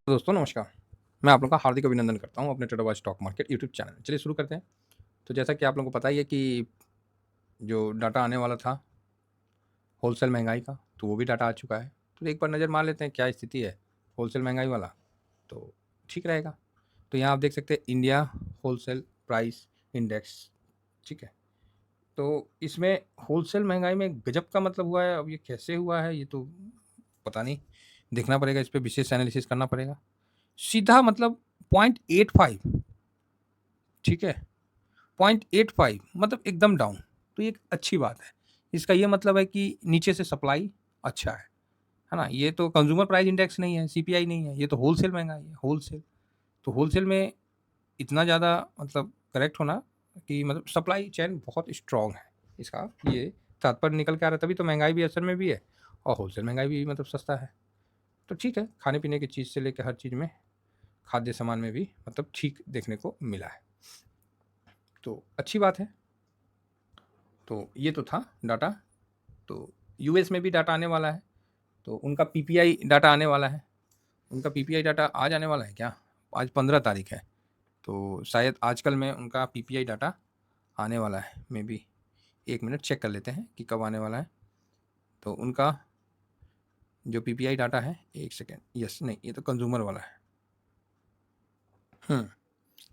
दोस्तों नमस्कार। मैं आप लोगों का हार्दिक अभिनंदन करता हूँ अपने ट्रेडरबाज़ स्टॉक मार्केट यूट्यूब चैनल में। चलिए शुरू करते हैं। तो जैसा कि आप लोगों को पता ही है कि जो डाटा आने वाला था होलसेल महँगाई का, तो वो भी डाटा आ चुका है। तो एक बार नज़र मार लेते हैं क्या स्थिति है होलसेल महँगाई वाला, तो ठीक रहेगा। तो यहाँ आप देख सकते हैं इंडिया होलसेल प्राइस इंडेक्स, ठीक है। तो इसमें होलसेल महँगाई में गज़ब का मतलब हुआ है। अब ये कैसे हुआ है ये तो पता नहीं, देखना पड़ेगा, इस पे विशेष एनालिसिस करना पड़ेगा। सीधा मतलब 0.85, ठीक है, 0.85 मतलब एकदम डाउन। तो ये एक अच्छी बात है। इसका ये मतलब है कि नीचे से सप्लाई अच्छा है ना? ये तो कंज्यूमर प्राइस इंडेक्स नहीं है, सीपीआई नहीं है, ये तो होलसेल महँगाई है, होलसेल। तो होलसेल में इतना ज़्यादा मतलब करेक्ट होना कि मतलब सप्लाई चेन बहुत स्ट्रॉन्ग है। इसका ये तात्पर्य निकल के आ रहा है, तभी तो महँगाई भी असर में भी है और होलसेल महँगाई भी मतलब सस्ता है। तो ठीक है, खाने-पीने की चीज़ से लेके हर चीज़ में, खाद्य सामान में भी मतलब ठीक देखने को मिला है। तो अच्छी बात है। तो ये तो था डाटा। तो यूएस में भी डाटा आने वाला है, तो उनका पीपीआई डाटा आने वाला है। उनका पीपीआई डाटा आज आने वाला है क्या? आज 15 तारीख है, तो शायद आजकल में उनका पीपीआई डाटा आने वाला है, मेबी 1 मिनट चेक कर लेते हैं कि कब आने वाला है। तो उनका जो पीपीआई डाटा है, 1 सेकंड, यस नहीं ये तो कंज्यूमर वाला है।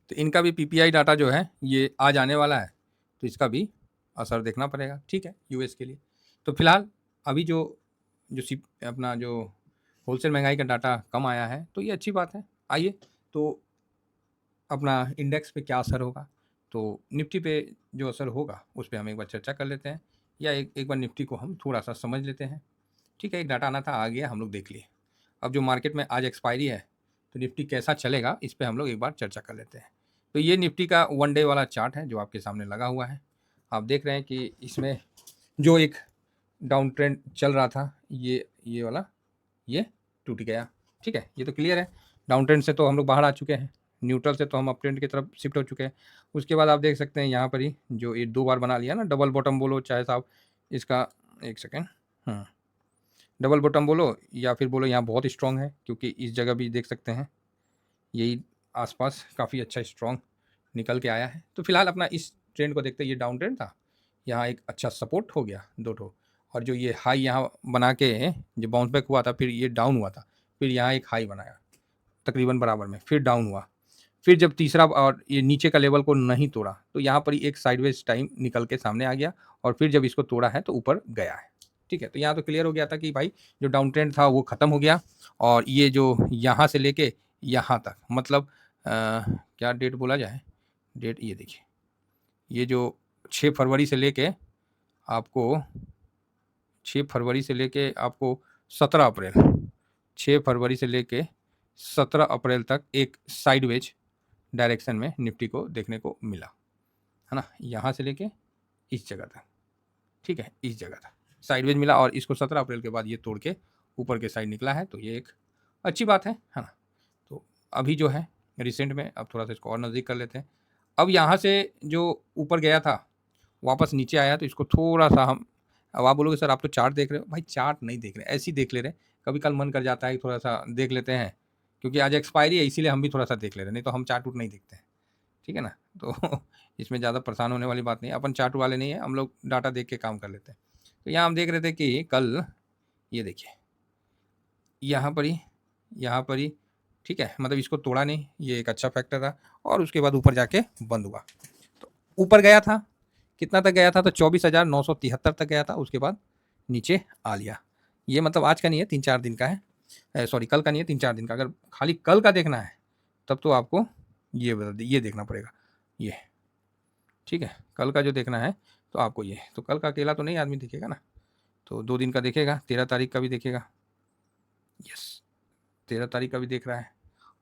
तो इनका भी पीपीआई डाटा जो है ये आज आने वाला है, तो इसका भी असर देखना पड़ेगा, ठीक है, यूएस के लिए। तो फिलहाल अभी जो जो सी अपना जो होलसेल महंगाई का डाटा कम आया है, तो ये अच्छी बात है। आइए तो अपना इंडेक्स पे क्या असर होगा, तो निफ्टी पे जो असर होगा उस पर हम एक बार चर्चा कर लेते हैं, या एक बार निफ्टी को हम थोड़ा सा समझ लेते हैं। ठीक है, एक डाटा आना था, आ गया, हम लोग देख लिए। अब जो मार्केट में आज एक्सपायरी है, तो निफ्टी कैसा चलेगा इस पे हम लोग एक बार चर्चा कर लेते हैं। तो ये निफ्टी का 1 डे वाला चार्ट है जो आपके सामने लगा हुआ है। आप देख रहे हैं कि इसमें जो एक डाउन ट्रेंड चल रहा था, ये वाला ये टूट गया। ठीक है, ये तो क्लियर है। डाउन ट्रेंड से तो हम लोग बाहर आ चुके हैं, न्यूट्रल से तो हम अप ट्रेंड की तरफ शिफ्ट हो चुके हैं। उसके बाद आप देख सकते हैं यहाँ पर ही जो ये 2 बार बना लिया ना, डबल बॉटम बोलो चाहे साहब इसका, एक सेकेंड, डबल बॉटम बोलो या फिर बोलो यहाँ बहुत स्ट्रॉन्ग है, क्योंकि इस जगह भी देख सकते हैं यही आसपास काफ़ी अच्छा स्ट्रॉन्ग निकल के आया है। तो फिलहाल अपना इस ट्रेंड को देखते हैं, ये डाउन ट्रेंड था, यहाँ एक अच्छा सपोर्ट हो गया 2 ठो, और जो ये हाई यहाँ बना के जो बाउंस बैक हुआ था, फिर ये डाउन हुआ था, फिर यहाँ एक हाई बनाया तकरीबन बराबर में, फिर डाउन हुआ, फिर जब तीसरा और ये नीचे का लेवल को नहीं तोड़ा, तो यहाँ पर ही एक साइडवेज टाइम निकल के सामने आ गया, और फिर जब इसको तोड़ा है तो ऊपर गया है। ठीक है, तो यहाँ तो क्लियर हो गया था कि भाई जो डाउन ट्रेंड था वो खत्म हो गया, और ये जो यहाँ से लेके यहाँ तक मतलब क्या डेट बोला जाए, डेट ये देखिए, ये जो 6 फरवरी से लेके आपको 6 फरवरी से लेके आपको 17 अप्रैल 6 फरवरी से लेके 17 अप्रैल तक एक साइडवेज डायरेक्शन में निफ्टी को देखने को मिला, है ना, यहाँ से लेके इस जगह तक। ठीक है, इस जगह तक साइडवेज मिला, और इसको 17 अप्रैल के बाद ये तोड़ के ऊपर के साइड निकला है, तो ये एक अच्छी बात है ना। तो अभी जो है रिसेंट में, अब थोड़ा सा इसको और नज़दीक कर लेते हैं। अब यहाँ से जो ऊपर गया था वापस नीचे आया, तो इसको थोड़ा सा हम, अब आप बोलोगे सर आप तो चार्ट देख रहे हो, भाई चार्ट नहीं देख रहे, ऐसे ही देख ले रहे, कभी कल मन कर जाता है कि थोड़ा सा देख लेते हैं, क्योंकि आज एक्सपायरी है इसीलिए हम भी थोड़ा सा देख ले रहे, नहीं तो हम चार्ट उट नहीं देखते हैं। ठीक है ना, तो इसमें ज़्यादा परेशान होने वाली बात नहीं है, अपन चार्ट वाले नहीं है, हम लोग डाटा देख के काम कर लेते हैं। तो यहाँ हम देख रहे थे कि कल ये देखिए यहाँ पर ही, ठीक है, मतलब इसको तोड़ा नहीं, ये एक अच्छा फैक्टर था, और उसके बाद ऊपर जाके बंद हुआ। तो ऊपर गया था, कितना तक गया था, तो 24,973 तक गया था, उसके बाद नीचे आ लिया। ये मतलब आज का नहीं है, 3-4 दिन का है, सॉरी कल का नहीं है, 3-4 दिन का। अगर खाली कल का देखना है तब तो आपको ये देखना पड़ेगा, ये ठीक है, कल का जो देखना है तो आपको ये, तो कल का अकेला तो नहीं आदमी देखेगा ना, तो 2 दिन का देखेगा, 13 तारीख का भी देखेगा, यस 13 तारीख का भी देख रहा है,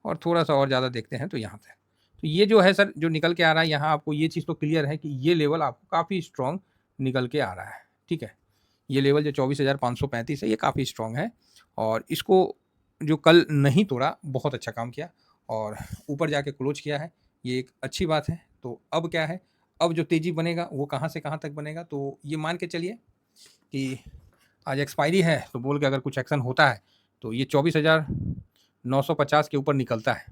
और थोड़ा सा और ज़्यादा देखते हैं तो यहाँ से। तो ये जो है सर जो निकल के आ रहा है यहाँ, आपको ये चीज़ तो क्लियर है कि ये लेवल आपको काफ़ी स्ट्रॉन्ग निकल के आ रहा है। ठीक है, ये लेवल जो 24,535 है ये काफ़ी स्ट्रॉन्ग है, और इसको जो कल नहीं तोड़ा बहुत अच्छा काम किया, और ऊपर जाके क्लोज किया है, ये एक अच्छी बात है। तो अब क्या है, अब जो तेज़ी बनेगा वो कहाँ से कहाँ तक बनेगा, तो ये मान के चलिए कि आज एक्सपायरी है, तो बोल के अगर कुछ एक्शन होता है तो ये 24,000 950 के ऊपर निकलता है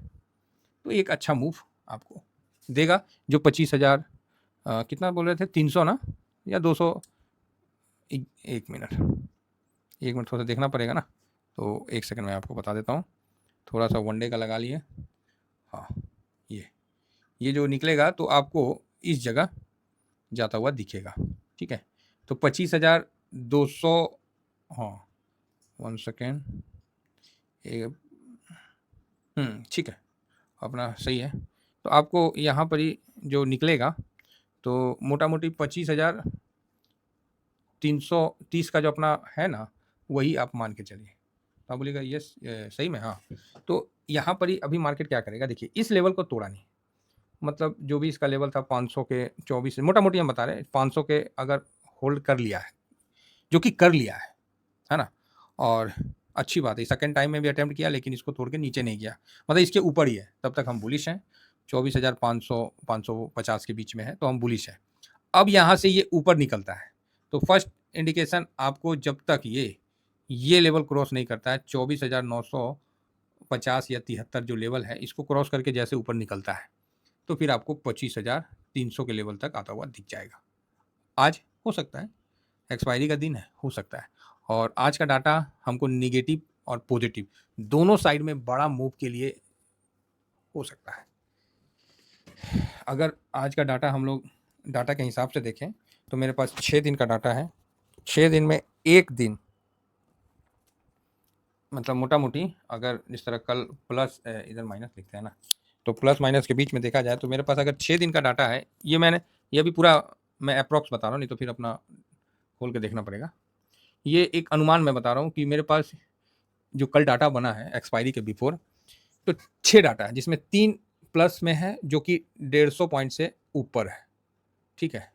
तो एक अच्छा मूव आपको देगा। जो 25,000 कितना बोल रहे थे, 300 ना या 200, एक मिनट थोड़ा सा देखना पड़ेगा ना, तो एक सेकंड में आपको बता देता हूँ। थोड़ा सा वनडे का लगा लिए। हाँ, ये जो निकलेगा तो आपको इस जगह जाता हुआ दिखेगा, ठीक है। तो 25,200, हाँ 1 सेकेंड, ठीक है, अपना सही है। तो आपको यहाँ पर ही जो निकलेगा तो मोटा मोटी 25,330 का जो अपना है ना, वही आप मान के चलिए। तो आप बोलिएगा यस सही में, हाँ। तो यहाँ पर ही अभी मार्केट क्या करेगा, देखिए इस लेवल को तोड़ा नहीं, मतलब जो भी इसका लेवल था 500 के 24, मोटा मोटी हम बता रहे हैं 500 के अगर होल्ड कर लिया है, जो कि कर लिया है ना, और अच्छी बात है। सेकंड टाइम में भी अटेम्प्ट किया लेकिन इसको तोड़ के नीचे नहीं गया, मतलब इसके ऊपर ही है, तब तक हम बुलिश हैं। 24,500 550 के बीच में है तो हम बुलिश हैं। अब यहाँ से ये ऊपर निकलता है तो फर्स्ट इंडिकेशन आपको जब तक ये लेवल क्रॉस नहीं करता है, 24,950 या 73 जो लेवल है, इसको क्रॉस करके जैसे ऊपर निकलता है तो फिर आपको 25,300 के लेवल तक आता हुआ दिख जाएगा। आज हो सकता है, एक्सपायरी का दिन है, हो सकता है। और आज का डाटा हमको निगेटिव और पॉजिटिव दोनों साइड में बड़ा मूव के लिए हो सकता है। अगर आज का डाटा हम लोग डाटा के हिसाब से देखें तो मेरे पास 6 दिन का डाटा है। 6 दिन में एक दिन, मतलब मोटा मोटी अगर जिस तरह कल प्लस इधर माइनस लिखते हैं ना, तो प्लस माइनस के बीच में देखा जाए तो मेरे पास अगर 6 दिन का डाटा है, ये भी पूरा मैं अप्रॉक्स बता रहा हूँ, नहीं तो फिर अपना खोल के देखना पड़ेगा। ये एक अनुमान मैं बता रहा हूँ कि मेरे पास जो कल डाटा बना है एक्सपायरी के बिफोर, तो 6 डाटा है जिसमें 3 प्लस में है जो कि 150 पॉइंट से ऊपर है, ठीक है।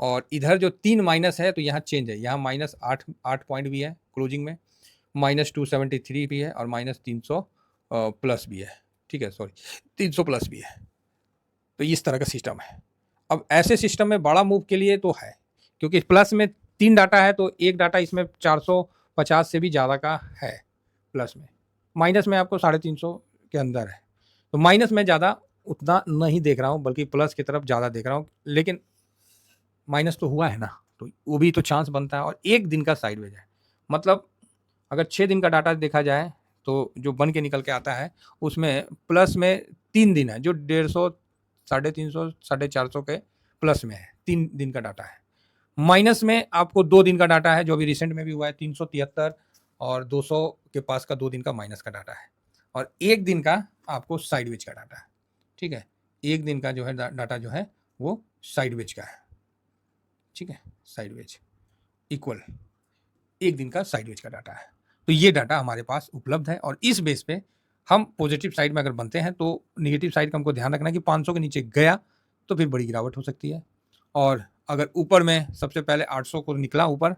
और इधर जो 3 माइनस है तो यहाँ चेंज है, यहाँ -8 पॉइंट भी है क्लोजिंग में, -273 भी है और -300 प्लस भी है, ठीक है, सॉरी 300 प्लस भी है। तो इस तरह का सिस्टम है। अब ऐसे सिस्टम में बड़ा मूव के लिए तो है, क्योंकि प्लस में 3 डाटा है तो एक डाटा इसमें 450 से भी ज़्यादा का है प्लस में, माइनस में आपको 350 के अंदर है। तो माइनस में ज़्यादा उतना नहीं देख रहा हूँ, बल्कि प्लस की तरफ ज़्यादा देख रहा हूँ, लेकिन माइनस तो हुआ है ना, तो वो भी तो चांस बनता है। और एक दिन का साइडवेज है, मतलब अगर 6 दिन का डाटा देखा जाए तो जो बन के निकल के आता है उसमें प्लस में 3 दिन है जो 150, 350, 450 के प्लस में है, 3 दिन का डाटा है। माइनस में आपको 2 दिन का डाटा है जो अभी रिसेंट में भी हुआ है, 373 और 200 के पास का 2 दिन का माइनस का डाटा है, और एक दिन का आपको साइडवेज का डाटा है, ठीक है। एक दिन का जो है डाटा जो है वो साइडवेज का है, ठीक है, साइडवेज इक्वल एक दिन का साइडवेज का डाटा है। तो ये डाटा हमारे पास उपलब्ध है और इस बेस पे हम पॉजिटिव साइड में अगर बनते हैं तो निगेटिव साइड का हमको ध्यान रखना कि 500 के नीचे गया तो फिर बड़ी गिरावट हो सकती है। और अगर ऊपर में सबसे पहले 800 को निकला, ऊपर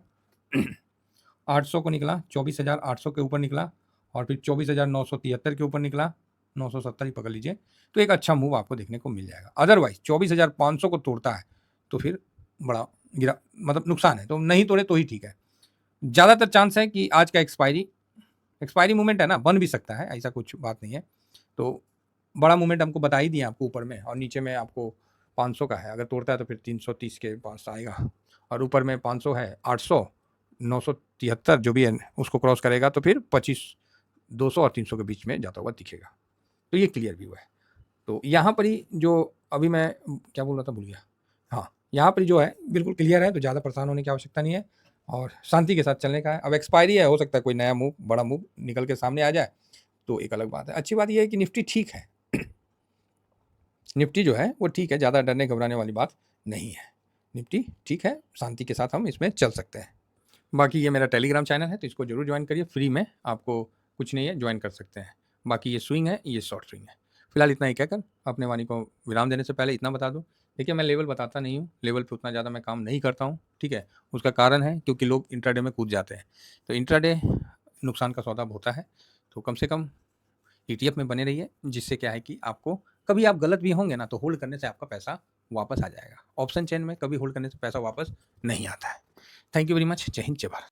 800 को निकला, 24,800 के ऊपर निकला और फिर 24,973 के ऊपर निकला, 970 ही पकड़ लीजिए, तो एक अच्छा मूव आपको देखने को मिल जाएगा। अदरवाइज 24,500 को तोड़ता है तो फिर बड़ा गिरा, मतलब नुकसान है, तो नहीं तोड़े तो ही ठीक है। ज़्यादातर चांस है कि आज का एक्सपायरी मूवमेंट है ना, बन भी सकता है, ऐसा कुछ बात नहीं है। तो बड़ा मूवमेंट हमको बता ही दिया आपको ऊपर में, और नीचे में आपको 500 का है, अगर तोड़ता है तो फिर 330 के पास आएगा, और ऊपर में 500 है, 800 973 जो भी है उसको क्रॉस करेगा तो फिर 200 और 300 के बीच में जाता हुआ दिखेगा। तो ये क्लियर व्यू है। तो यहाँ पर ही जो अभी मैं क्या बोल रहा था भूल गया, हाँ, यहाँ पर जो है बिल्कुल क्लियर है, तो ज़्यादा परेशान होने की आवश्यकता नहीं है और शांति के साथ चलने का है। अब एक्सपायरी है, हो सकता है कोई नया मूव, बड़ा मूव निकल के सामने आ जाए तो एक अलग बात है। अच्छी बात यह है कि निफ्टी ठीक है, निफ्टी जो है वो ठीक है, ज़्यादा डरने घबराने वाली बात नहीं है, निफ्टी ठीक है, शांति के साथ हम इसमें चल सकते हैं। बाकी ये मेरा टेलीग्राम चैनल है तो इसको जरूर ज्वाइन करिए, फ्री में, आपको कुछ नहीं है, ज्वाइन कर सकते हैं। बाकी ये स्विंग है, ये शॉर्ट स्विंग है। फिलहाल इतना ही कहकर अपने वाणी को विराम देने से पहले इतना बता दूं, देखिए मैं लेवल बताता नहीं हूँ, लेवल पे उतना ज़्यादा मैं काम नहीं करता हूँ, ठीक है। उसका कारण है क्योंकि लोग इंट्राडे में कूद जाते हैं, तो इंट्राडे नुकसान का सौदा होता है, तो कम से कम ETF में बने रहिए, जिससे क्या है कि आपको कभी आप गलत भी होंगे ना तो होल्ड करने से आपका पैसा वापस आ जाएगा। ऑप्शन चेन में कभी होल्ड करने से पैसा वापस नहीं आता है। Thank you very much. जय हिंद, जय भारत।